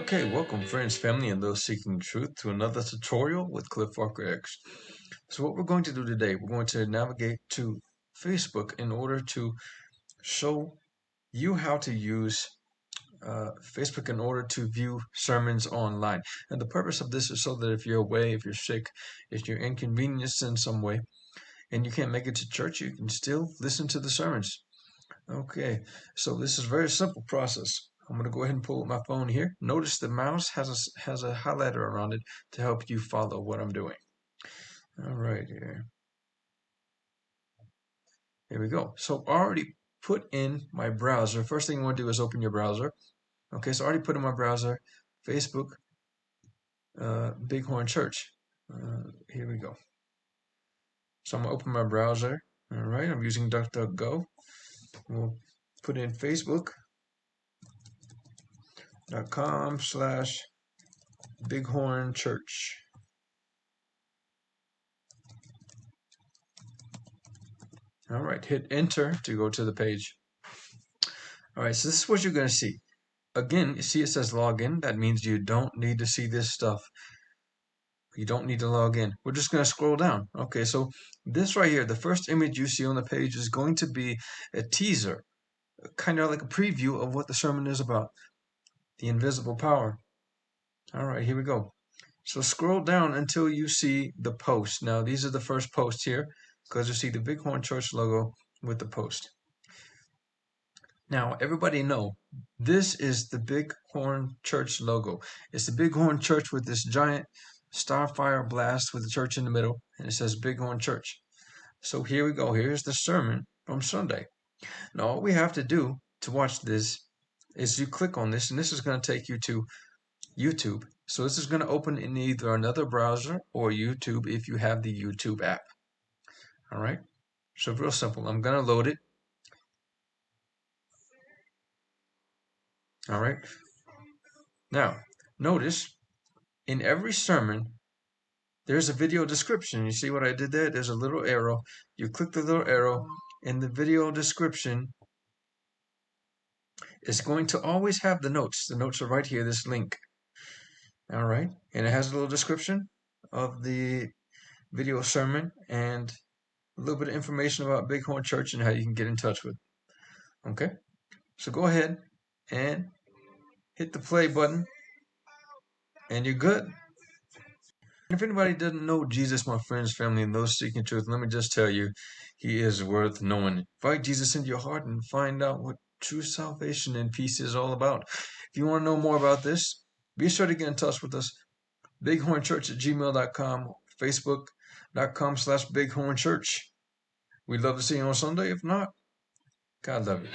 Okay, welcome friends, family, and those seeking truth to another tutorial with CliffwalkerX. So what we're going to do today, we're going to navigate to Facebook in order to show you how to use Facebook in order to view sermons online. And the purpose of this is so that if you're away, if you're sick, if you're inconvenienced in some way, and you can't make it to church, you can still listen to the sermons. Okay, so this is a very simple process. I'm going to go ahead and pull up my phone here. Notice the mouse has a highlighter around it to help you follow what I'm doing. All right, here we go. So I already put in my browser. First thing you want to do is open your browser. Okay, so I already put in my browser Facebook Bighorn Church. Here we go. So I'm going to open my browser. All right, I'm using DuckDuckGo. We'll put in facebook.com/Bighorn Church. All right, hit enter to go to the page. All right, so this is what you're going to see. Again, you see it says login. That means you don't need to see this stuff. You don't need to log in. We're just going to scroll down. Okay, so this right here, the first image you see on the page is going to be a teaser, kind of like a preview of what the sermon is about, the invisible power. All right, here we go. So scroll down until you see the post. Now, these are the first posts here because you see the Bighorn Church logo with the post. Now, everybody know, this is the Bighorn Church logo. It's the Bighorn Church with this giant starfire blast with the church in the middle, and it says Bighorn Church. So here we go. Here's the sermon from Sunday. Now, all we have to do to watch this is you click on this, and this is going to take you to YouTube. So this is going to open in either another browser or YouTube if you have the YouTube app. All right? So real simple. I'm going to load it. All right? Now, notice in every sermon, there's a video description. You see what I did there? There's a little arrow. You click the little arrow, and the video description is going to always have the notes. The notes are right here, this link. All right. And it has a little description of the video sermon and a little bit of information about Bighorn Church and how you can get in touch with. Okay. So go ahead and hit the play button, and you're good. If anybody doesn't know Jesus, my friends, family, and those seeking truth, let me just tell you, he is worth knowing. Invite Jesus into your heart and find out what true salvation and peace is all about. If you want to know more about this, be sure to get in touch with us. BighornChurch@gmail.com, Facebook.com/BighornChurch. We'd love to see you on Sunday. If not, God love you.